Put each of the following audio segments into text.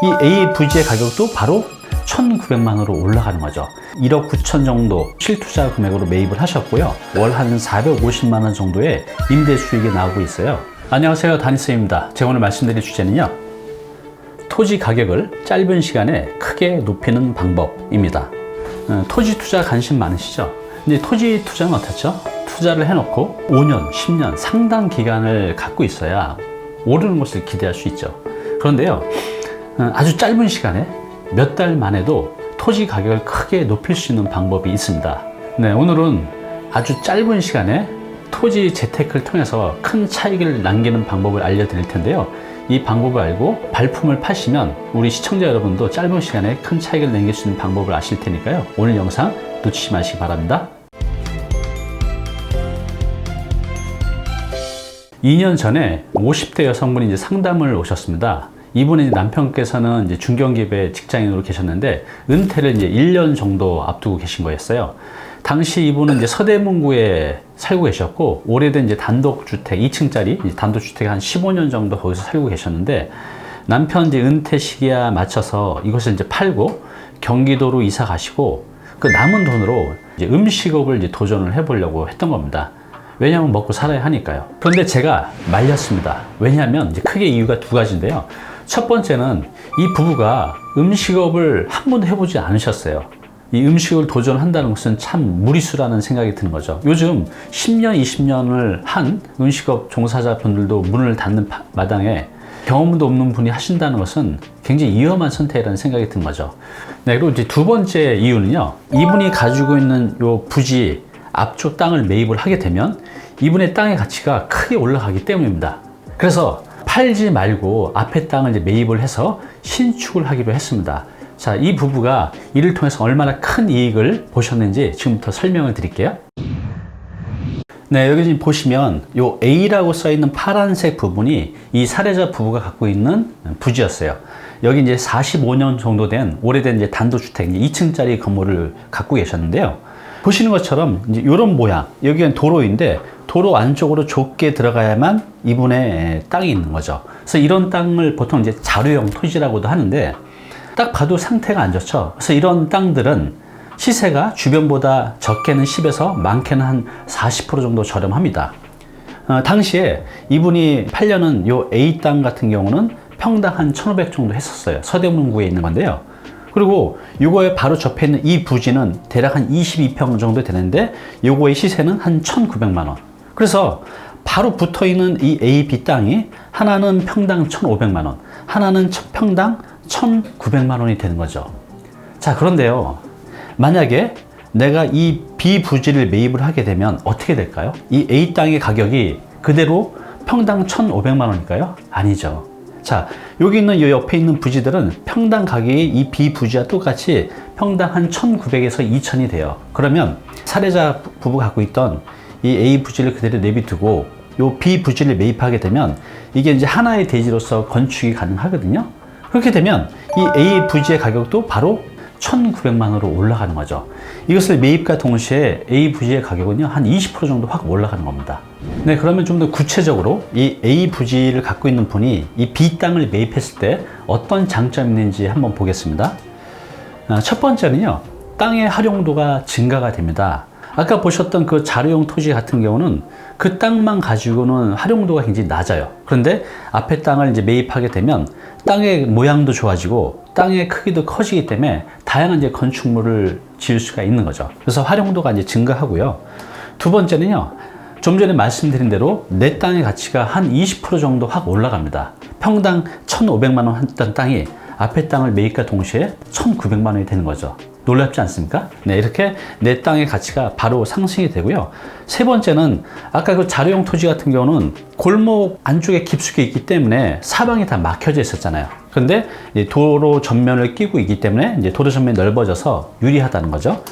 이 A 부지의 가격도 바로 1,900만 원으로 올라가는 거죠. 1억 9천 정도 실투자 금액으로 매입을 하셨고요. 월 한 450만 원 정도의 임대 수익이 나오고 있어요. 안녕하세요, 다니쌤입니다. 제가 오늘 말씀드릴 주제는요, 토지 가격을 짧은 시간에 크게 높이는 방법입니다. 토지 투자 관심 많으시죠? 근데 토지 투자는 어떻죠? 투자를 해놓고 5년, 10년 상당 기간을 갖고 있어야 오르는 것을 기대할 수 있죠. 그런데요, 아주 짧은 시간에 몇 달 만에도 토지 가격을 크게 높일 수 있는 방법이 있습니다. 네, 오늘은 아주 짧은 시간에 토지 재테크를 통해서 큰 차익을 남기는 방법을 알려드릴 텐데요. 이 방법을 알고 발품을 파시면 우리 시청자 여러분도 짧은 시간에 큰 차익을 남길 수 있는 방법을 아실 테니까요. 오늘 영상 놓치지 마시기 바랍니다. 2년 전에 50대 여성분이 이제 상담을 오셨습니다. 이분의 남편께서는 이제 중견기업의 직장인으로 계셨는데 은퇴를 이제 1년 정도 앞두고 계신 거였어요. 당시 이분은 이제 서대문구에 살고 계셨고, 오래된 이제 단독주택, 2층짜리 단독주택 한 15년 정도 거기서 살고 계셨는데, 남편 이제 은퇴 시기에 맞춰서 이것을 이제 팔고 경기도로 이사 가시고, 그 남은 돈으로 이제 음식업을 이제 도전을 해보려고 했던 겁니다. 왜냐하면 먹고 살아야 하니까요. 그런데 제가 말렸습니다. 왜냐하면 이제 크게 이유가 두 가지인데요. 첫 번째는 이 부부가 음식업을 한 번도 해보지 않으셨어요. 이 음식을 도전한다는 것은 참 무리수라는 생각이 드는 거죠. 요즘 10년, 20년을 한 음식업 종사자분들도 문을 닫는 마당에 경험도 없는 분이 하신다는 것은 굉장히 위험한 선택이라는 생각이 든 거죠. 네, 그리고 이제 두 번째 이유는요, 이분이 가지고 있는 요 부지 앞쪽 땅을 매입을 하게 되면 이분의 땅의 가치가 크게 올라가기 때문입니다. 그래서 팔지 말고 앞에 땅을 이제 매입을 해서 신축을 하기로 했습니다. 자, 이 부부가 이를 통해서 얼마나 큰 이익을 보셨는지 지금부터 설명을 드릴게요. 네, 여기 지금 보시면 요 A라고 써 있는 파란색 부분이 이 사례자 부부가 갖고 있는 부지였어요. 여기 이제 45년 정도 된 오래된 이제 단독주택 2층짜리 건물을 갖고 계셨는데요. 보시는 것처럼 이제 이런 모양, 여기는 도로인데 도로 안쪽으로 좁게 들어가야만 이분의 땅이 있는 거죠. 그래서 이런 땅을 보통 이제 자료용 토지라고도 하는데, 딱 봐도 상태가 안 좋죠. 그래서 이런 땅들은 시세가 주변보다 적게는 10에서 많게는 한 40% 정도 저렴합니다. 당시에 이분이 팔려는 요 A 땅 같은 경우는 평당 한 1,500 정도 했었어요. 서대문구에 있는 건데요. 그리고 요거에 바로 접해 있는 이 부지는 대략 한 22평 정도 되는데, 요거의 시세는 한 1,900만 원. 그래서 바로 붙어 있는 이 A, B 땅이 하나는 평당 1,500만 원, 하나는 평당 1,900만 원이 되는 거죠. 자, 그런데요, 만약에 내가 이 B 부지를 매입을 하게 되면 어떻게 될까요? 이 A 땅의 가격이 그대로 평당 1,500만 원일까요? 아니죠. 자, 여기 있는 이 옆에 있는 부지들은 평당 가격이 이 B 부지와 똑같이 평당 한 1,900에서 2,000이 돼요. 그러면 사례자 부부가 갖고 있던 이 A 부지를 그대로 내비두고 이 B 부지를 매입하게 되면 이게 이제 하나의 대지로서 건축이 가능하거든요. 그렇게 되면 이 A 부지의 가격도 바로 1,900만 원으로 올라가는 거죠. 이것을 매입과 동시에 A 부지의 가격은요, 한 20% 정도 확 올라가는 겁니다. 네, 그러면 좀 더 구체적으로 이 A 부지를 갖고 있는 분이 이 B 땅을 매입했을 때 어떤 장점이 있는지 한번 보겠습니다. 첫 번째는요, 땅의 활용도가 증가가 됩니다. 아까 보셨던 그 자료용 토지 같은 경우는 그 땅만 가지고는 활용도가 굉장히 낮아요. 그런데 앞에 땅을 이제 매입하게 되면 땅의 모양도 좋아지고 땅의 크기도 커지기 때문에 다양한 이제 건축물을 지을 수가 있는 거죠. 그래서 활용도가 이제 증가하고요. 두 번째는요, 좀 전에 말씀드린 대로 내 땅의 가치가 한 20% 정도 확 올라갑니다. 평당 1,500만 원 했던 땅이 앞에 땅을 매입과 동시에 1,900만 원이 되는 거죠. 놀랍지 않습니까? 네, 이렇게 내 땅의 가치가 바로 상승이 되고요. 세 번째는 아까 그 자료용 토지 같은 경우는 골목 안쪽에 깊숙이 있기 때문에 사방이 다 막혀져 있었잖아요. 그런데 도로 전면을 끼고 있기 때문에 이제 도로 전면이 넓어져서 유리하다는 거죠.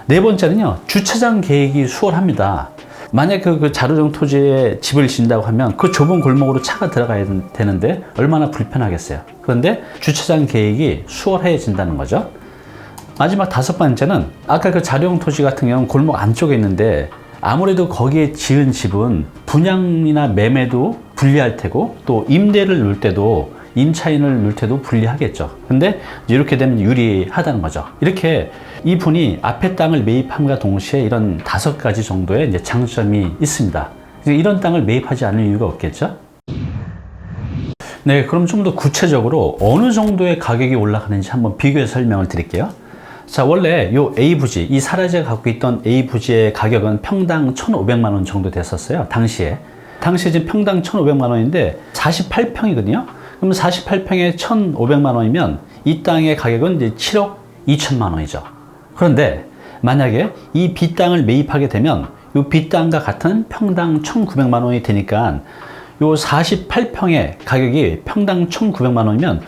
네 번째는요, 주차장 계획이 수월합니다. 만약 그 자료용 토지에 집을 짓는다고 하면 그 좁은 골목으로 차가 들어가야 되는데 얼마나 불편하겠어요. 그런데 주차장 계획이 수월해진다는 거죠. 마지막 다섯 번째는 아까 그 자료용 토지 같은 경우는 골목 안쪽에 있는데 아무래도 거기에 지은 집은 분양이나 매매도 불리할 테고 또 임대를 놓을 때도 임차인을 넣을 때도 불리하겠죠. 근데 이렇게 되면 유리하다는 거죠. 이렇게 이분이 앞에 땅을 매입함과 동시에 이런 5가지 정도의 이제 장점이 있습니다. 이런 땅을 매입하지 않을 이유가 없겠죠. 네, 그럼 좀 더 구체적으로 어느 정도의 가격이 올라가는지 한번 비교해서 설명을 드릴게요. 자, 원래 요 A 부지, 이 사라지가 갖고 있던 A 부지의 가격은 평당 1,500만 원 정도 됐었어요. 당시에 지금 평당 1,500만 원인데 48평이거든요. 그럼 48평에 1,500만 원이면 이 땅의 가격은 이제 7억 2천만 원이죠. 그런데 만약에 이 B 땅을 매입하게 되면 이 B 땅과 같은 평당 1,900만 원이 되니까 요 48평의 가격이 평당 1,900만 원이면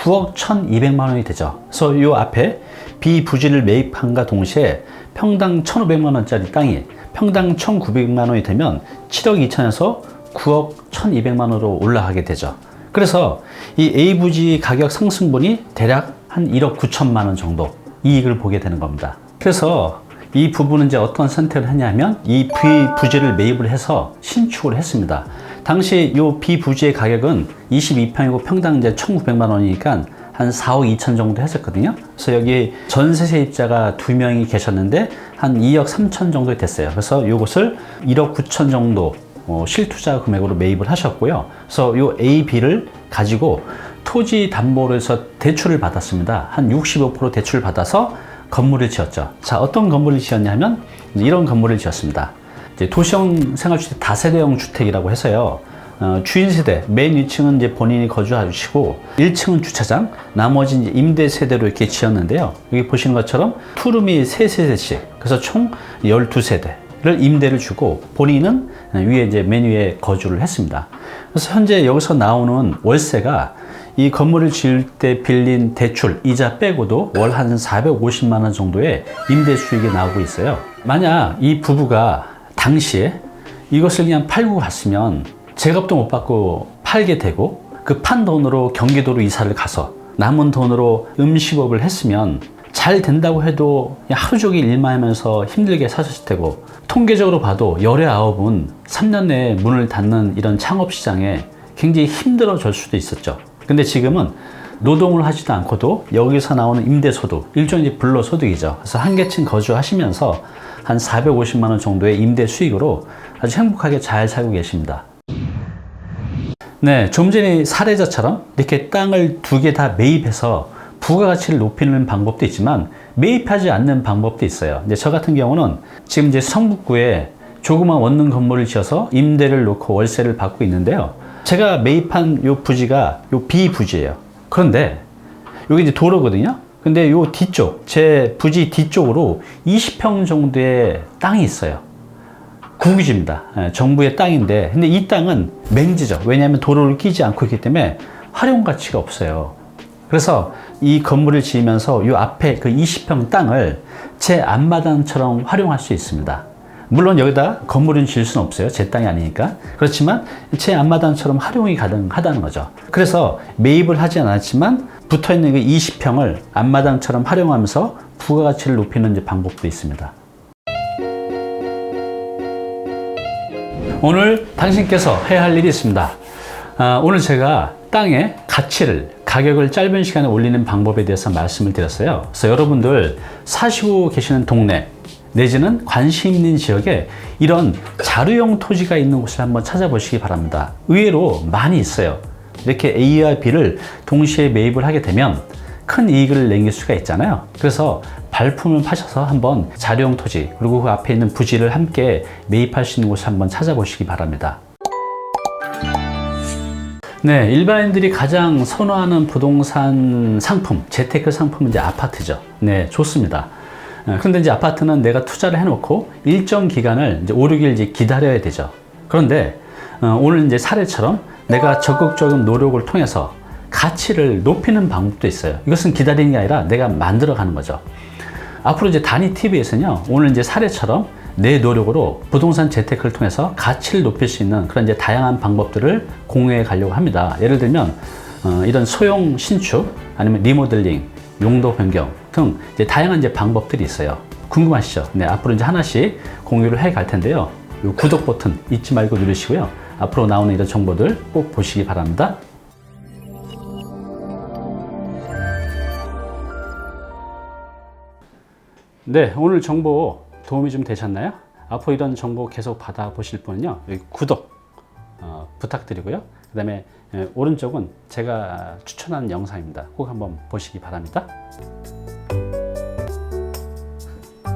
9억 1,200만 원이 되죠. 그래서 요 앞에 B 부지를 매입함과 동시에 평당 1,500만 원짜리 땅이 평당 1,900만 원이 되면 7억 2천에서 9억 1,200만 원으로 올라가게 되죠. 그래서 이 A 부지 가격 상승분이 대략 한 1억 9천만 원 정도 이익을 보게 되는 겁니다. 그래서 이 부분은 이제 어떤 선택을 했냐면 이 B 부지를 매입을 해서 신축을 했습니다. 당시 이 B 부지의 가격은 22평이고 평당 이제 1,900만 원이니까 한 4억 2천 정도 했었거든요. 그래서 여기 전세 세입자가 2명이 계셨는데 한 2억 3천 정도 됐어요. 그래서 이것을 1억 9천 정도 실투자 금액으로 매입을 하셨고요. 그래서 이 A, B를 가지고 토지 담보로 해서 대출을 받았습니다. 한 65% 대출을 받아서 건물을 지었죠. 자, 어떤 건물을 지었냐면 이런 건물을 지었습니다. 이제 도시형 생활주택 다세대형 주택이라고 해서요. 주인 세대, 맨 위층은 이제 본인이 거주하시고 1층은 주차장, 나머지 이제 임대 세대로 이렇게 지었는데요. 여기 보시는 것처럼 투룸이 3세대씩, 그래서 총 12세대를 임대를 주고 본인은 위에 이제 맨 위에 거주를 했습니다. 그래서 현재 여기서 나오는 월세가 이 건물을 지을 때 빌린 대출, 이자 빼고도 월 한 450만 원 정도의 임대 수익이 나오고 있어요. 만약 이 부부가 당시에 이것을 그냥 팔고 갔으면 제값도 못 받고 팔게 되고 그 판 돈으로 경기도로 이사를 가서 남은 돈으로 음식업을 했으면 잘 된다고 해도 하루 종일 일만 하면서 힘들게 사셨을 테고 통계적으로 봐도 열의 9은 3년 내에 문을 닫는 이런 창업시장에 굉장히 힘들어질 수도 있었죠. 근데 지금은 노동을 하지도 않고도 여기서 나오는 임대소득, 일종의 불로소득이죠. 그래서 한 개층 거주하시면서 한 450만 원 정도의 임대 수익으로 아주 행복하게 잘 살고 계십니다. 네, 좀 전에 사례자처럼 이렇게 땅을 2개 다 매입해서 부가가치를 높이는 방법도 있지만 매입하지 않는 방법도 있어요. 이제 저 같은 경우는 지금 이제 성북구에 조그만 원룸 건물을 지어서 임대를 놓고 월세를 받고 있는데요. 제가 매입한 요 부지가 요 B 부지예요. 그런데 여기 이제 도로거든요. 근데 요 뒤쪽, 제 부지 뒤쪽으로 20평 정도의 땅이 있어요. 국유지입니다. 정부의 땅인데, 근데 이 땅은 맹지죠. 왜냐하면 도로를 끼지 않고 있기 때문에 활용 가치가 없어요. 그래서 이 건물을 지으면서 이 앞에 그 20평 땅을 제 앞마당처럼 활용할 수 있습니다. 물론 여기다 건물은 지을 수는 없어요. 제 땅이 아니니까. 그렇지만 제 앞마당처럼 활용이 가능하다는 거죠. 그래서 매입을 하지 않았지만 붙어있는 그 20평을 앞마당처럼 활용하면서 부가가치를 높이는 이제 방법도 있습니다. 오늘 당신께서 해야 할 일이 있습니다. 오늘 제가 땅의 가격을 짧은 시간에 올리는 방법에 대해서 말씀을 드렸어요. 그래서 여러분들 사시고 계시는 동네 내지는 관심 있는 지역에 이런 자루형 토지가 있는 곳을 한번 찾아보시기 바랍니다. 의외로 많이 있어요. 이렇게 A와 B를 동시에 매입을 하게 되면 큰 이익을 남길 수가 있잖아요. 그래서 발품을 파셔서 한번 자료용 토지 그리고 그 앞에 있는 부지를 함께 매입할 수 있는 곳을 한번 찾아보시기 바랍니다. 네, 일반인들이 가장 선호하는 부동산 상품, 재테크 상품은 이제 아파트죠. 네, 좋습니다. 그런데 이제 아파트는 내가 투자를 해놓고 일정 기간을 이제 5, 6일 이제 기다려야 되죠. 그런데 오늘 이제 사례처럼 내가 적극적인 노력을 통해서 가치를 높이는 방법도 있어요. 이것은 기다리는 게 아니라 내가 만들어가는 거죠. 앞으로 이제 단위TV에서는요, 오늘 이제 사례처럼 내 노력으로 부동산 재테크를 통해서 가치를 높일 수 있는 그런 이제 다양한 방법들을 공유해 가려고 합니다. 예를 들면 이런 소형 신축 아니면 리모델링, 용도 변경 등 이제 다양한 이제 방법들이 있어요. 궁금하시죠? 네, 앞으로 이제 하나씩 공유를 해 갈 텐데요. 요 구독 버튼 잊지 말고 누르시고요. 앞으로 나오는 이런 정보들 꼭 보시기 바랍니다. 네, 오늘 정보 도움이 좀 되셨나요? 앞으로 이런 정보 계속 받아보실 분은요, 여기 구독 부탁드리고요. 그 다음에 오른쪽은 제가 추천하는 영상입니다. 꼭 한번 보시기 바랍니다.